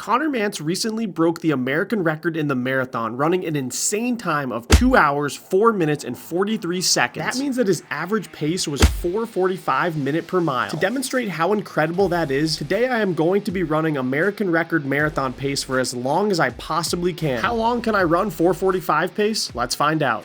Conor Mantz recently broke the American record in the marathon, running an insane time of 2 hours, 4 minutes, and 43 seconds. That means that his average pace was 4:45 minutes per mile. To demonstrate how incredible that is, today I am going to be running American record marathon pace for as long as I possibly can. How long can I run 4:45 pace? Let's find out.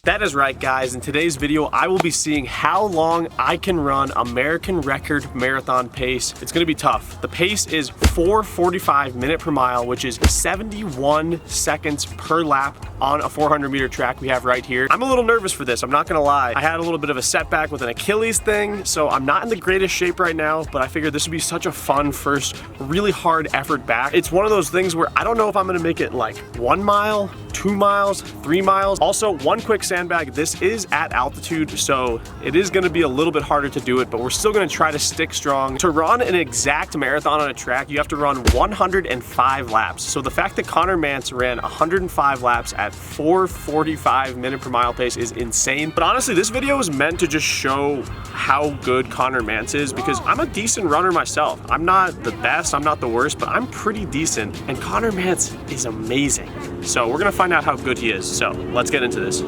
That is right, guys. In today's video, I will be seeing how long I can run American record marathon pace. It's gonna be tough. The pace is 4:45 minutes per mile, which is 71 seconds per lap on a 400-meter track we have right here. I'm a little nervous for this, I'm not gonna lie. I had a little bit of a setback with an Achilles thing, so I'm not in the greatest shape right now, but I figured this would be such a fun first, really hard effort back. It's one of those things where I don't know if I'm gonna make it like 1 mile, 2 miles, 3 miles. Also, one quick sandbag, this is at altitude, so it is gonna be a little bit harder to do it, but we're still gonna try to stick strong. To run an exact marathon on a track, you have to run 105 laps. So the fact that Conor Mantz ran 105 laps at 4:45 minutes per mile pace is insane. But honestly, this video is meant to just show how good Conor Mantz is, because I'm a decent runner myself. I'm not the best, I'm not the worst, but I'm pretty decent, and Conor Mantz is amazing. So we're gonna find out how good he is. So let's get into this.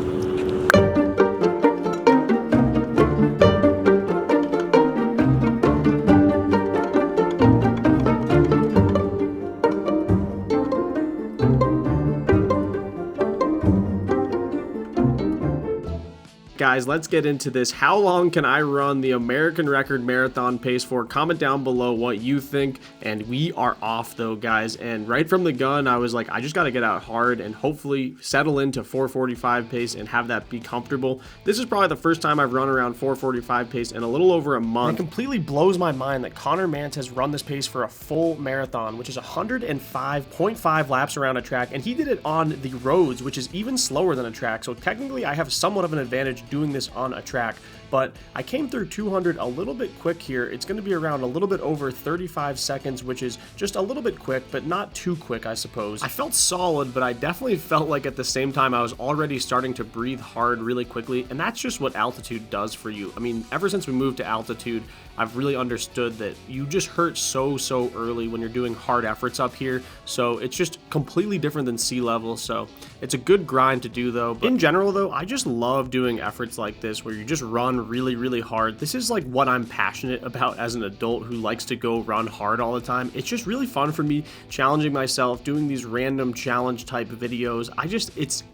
Guys, let's get into this. How long can I run the American record marathon pace for? Comment down below what you think. And we are off though, guys. And right from the gun, I was like, I just got to get out hard and hopefully settle into 4:45 pace and have that be comfortable. This is probably the first time I've run around 4:45 pace in a little over a month. And it completely blows my mind that Conor Mantz has run this pace for a full marathon, which is 105.5 laps around a track. And he did it on the roads, which is even slower than a track. So technically I have somewhat of an advantage doing this on a track, but I came through 200 a little bit quick here. It's going to be around a little bit over 35 seconds, which is just a little bit quick, but not too quick, I suppose. I felt solid, but I definitely felt like at the same time I was already starting to breathe hard really quickly, and that's just what altitude does for you. I mean, ever since we moved to altitude, I've really understood that you just hurt so early when you're doing hard efforts up here, so it's just completely different than sea level. So it's a good grind to do though. But in general though, I just love doing efforts like this where you just run really hard. This is like what I'm passionate about as an adult who likes to go run hard all the time. It's just really fun for me, challenging myself, doing these random challenge type videos. I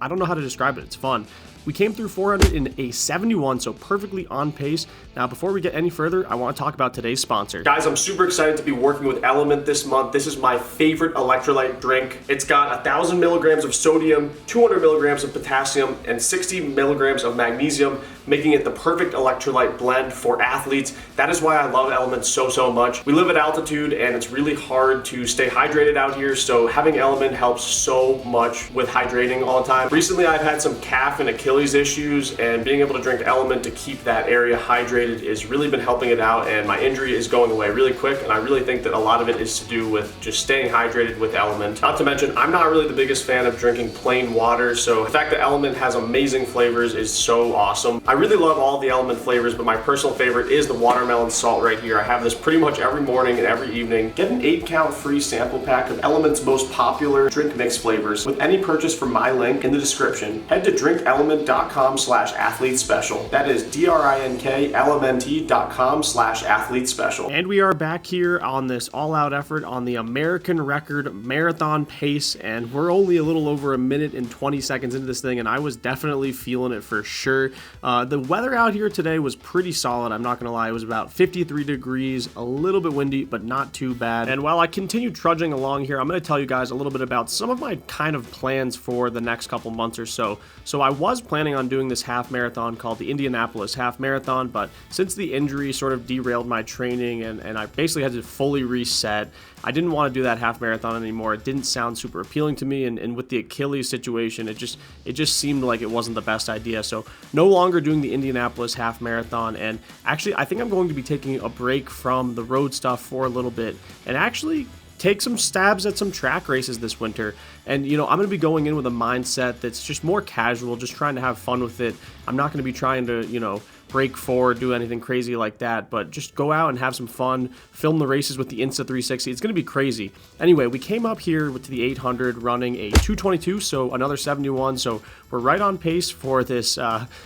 don't know how to describe it. It's fun. We came through 400 in a 71, so perfectly on pace. Now, before we get any further, I want to talk about today's sponsor. Guys, I'm super excited to be working with Element this month. This is my favorite electrolyte drink. It's got 1,000 milligrams of sodium, 200 milligrams of potassium, and 60 milligrams of magnesium, making it the perfect electrolyte blend for athletes. That is why I love Element so much. We live at altitude and it's really hard to stay hydrated out here, so having Element helps so much with hydrating all the time. Recently, I've had some calf and Achilles issues, and being able to drink Element to keep that area hydrated has really been helping it out, and my injury is going away really quick, and I really think that a lot of it is to do with just staying hydrated with Element. Not to mention, I'm not really the biggest fan of drinking plain water, so the fact that Element has amazing flavors is so awesome. I really love all the Element flavors, but my personal favorite is the watermelon salt right here. I have this pretty much every morning and every evening. Get an 8-count free sample pack of Element's most popular drink mix flavors with any purchase from my link in the description. Head to drinkelement.com/athlete special. That is DRINKLMNT.com/athlete special. And we are back here on this all-out effort on the American record marathon pace, and we're only a little over 1 minute and 20 seconds into this thing, and I was definitely feeling it for sure. The weather out here today was pretty solid, I'm not gonna lie. It was about 53 degrees, a little bit windy, but not too bad. And while I continue trudging along here, I'm gonna tell you guys a little bit about some of my kind of plans for the next couple months or so. So I was planning on doing this half marathon called the Indianapolis Half Marathon, but since the injury sort of derailed my training and I basically had to fully reset, I didn't want to do that half marathon anymore. It didn't sound super appealing to me, and with the Achilles situation, it just seemed like it wasn't the best idea. So no longer doing the Indianapolis Half Marathon, and actually I think I'm going to be taking a break from the road stuff for a little bit and actually take some stabs at some track races this winter. And you know, I'm going to be going in with a mindset that's just more casual, just trying to have fun with it. I'm not going to be trying to, you know, break forward, do anything crazy like that, but just go out and have some fun, film the races with the Insta360. It's going to be crazy. Anyway, we came up here to the 800 running a 222, so another 71, so we're right on pace for this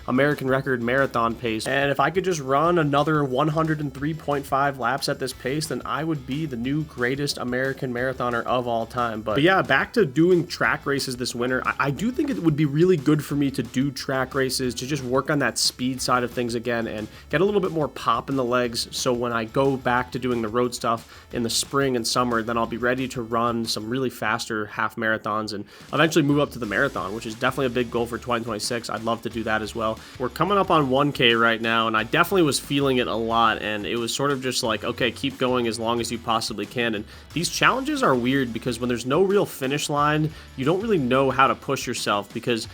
American record marathon pace. And if I could just run another 103.5 laps at this pace, then I would be the new greatest American marathoner of all time. But yeah, back to doing track races this winter. I do think it would be really good for me to do track races, to just work on that speed side of things again and get a little bit more pop in the legs, so when I go back to doing the road stuff in the spring and summer, then I'll be ready to run some really faster half marathons and eventually move up to the marathon, which is definitely a big goal for 2026. I'd love to do that as well. We're coming up on 1K right now, and I definitely was feeling it a lot, and it was sort of just like, okay, keep going as long as you possibly can. And these challenges are weird because when there's no real finish line, you don't really know how to push yourself, because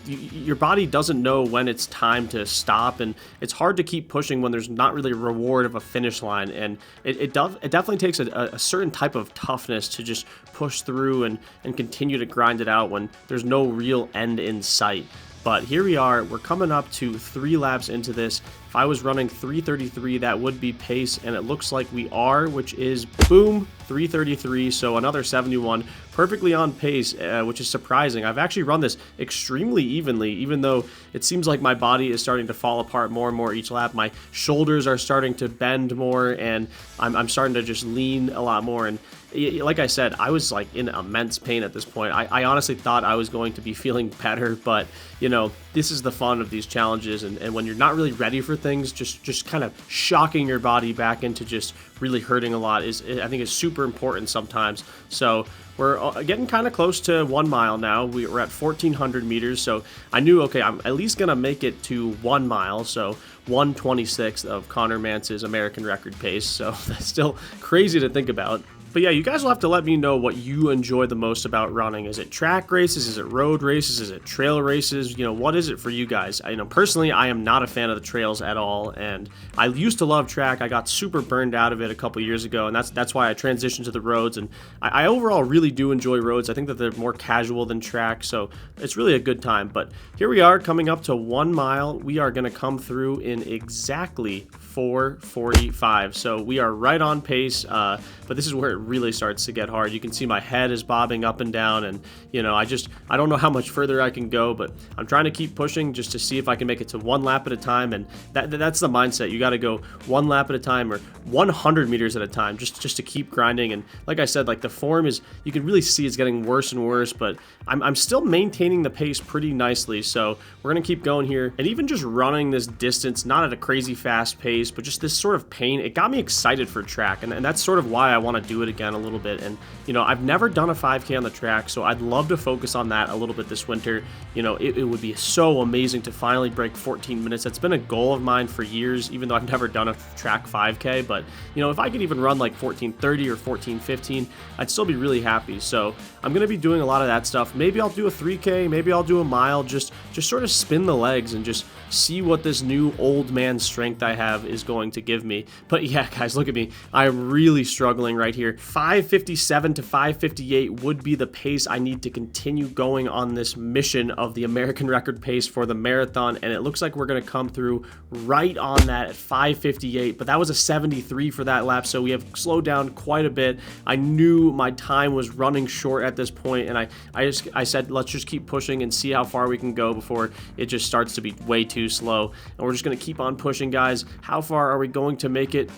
your body doesn't know when it's time to stop, and it's hard to keep pushing when there's not really a reward of a finish line. And it definitely takes a certain type of toughness to just push through and continue to grind it out when there's no real end in sight. But here we are, we're coming up to 3 laps into this. If I was running 3:33, that would be pace, and it looks like we are, which is, boom, 3:33, so another 71, perfectly on pace, which is surprising. I've actually run this extremely evenly, even though it seems like my body is starting to fall apart more and more each lap. My shoulders are starting to bend more, and I'm starting to just lean a lot more. And like I said, I was like in immense pain at this point. I honestly thought I was going to be feeling better, but you know, this is the fun of these challenges, and when you're not really ready for things, just kind of shocking your body back into just really hurting a lot I think is super important sometimes. So we're getting kind of close to 1 mile now. We're at 1,400 meters, so I knew, okay, I'm at least gonna make it to 1 mile, so 1:26 of Conner Mance's American record pace, so that's still crazy to think about. But yeah, you guys will have to let me know what you enjoy the most about running. Is it track races? Is it road races? Is it trail races? You know, what is it for you guys? Personally, I am not a fan of the trails at all, and I used to love track. I got super burned out of it a couple years ago, and that's why I transitioned to the roads. And I overall really do enjoy roads. I think that they're more casual than track, so it's really a good time. But here we are, coming up to 1 mile. We are going to come through in exactly 4:45, so we are right on pace, but this is where it really starts to get hard. You can see my head is bobbing up and down, and you know, I don't know how much further I can go, but I'm trying to keep pushing just to see if I can make it to 1 lap at a time. And that's the mindset. You got to go 1 lap at a time, or 100 meters at a time, just to keep grinding. And like I said, like, the form is, you can really see it's getting worse and worse, but I'm still maintaining the pace pretty nicely, so we're gonna keep going here. And even just running this distance, not at a crazy fast pace, but just this sort of pain, it got me excited for track, and that's sort of why I want to do it again a little bit. And you know, I've never done a 5K on the track, so I'd love to focus on that a little bit this winter. You know, it would be so amazing to finally break 14 minutes. That's been a goal of mine for years, even though I've never done a track 5K. But you know, if I could even run like 14:30 or 14:15, I'd still be really happy. So I'm gonna be doing a lot of that stuff. Maybe I'll do a 3K, maybe I'll do a mile, just sort of spin the legs and just see what this new old man strength I have is going to give me. But yeah, guys, look at me. I'm really struggling right here. 5:57 to 5:58 would be the pace I need to continue going on this mission of the American record pace for the marathon, and it looks like we're going to come through right on that at 5:58, but that was a 73 for that lap, so we have slowed down quite a bit. I knew my time was running short at this point, and I said, let's just keep pushing and see how far we can go before it just starts to be way too slow. And we're just going to keep on pushing, guys. How far are we going to make it?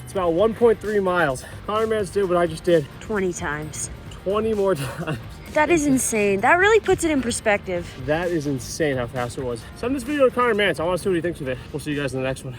It's about 1.3 miles. Conner Mance did what I just did 20 times. 20 more times. That is insane. That really puts it in perspective. That is insane how fast it was. Send this video to Conner Mance. I want to see what he thinks of it. We'll see you guys in the next one.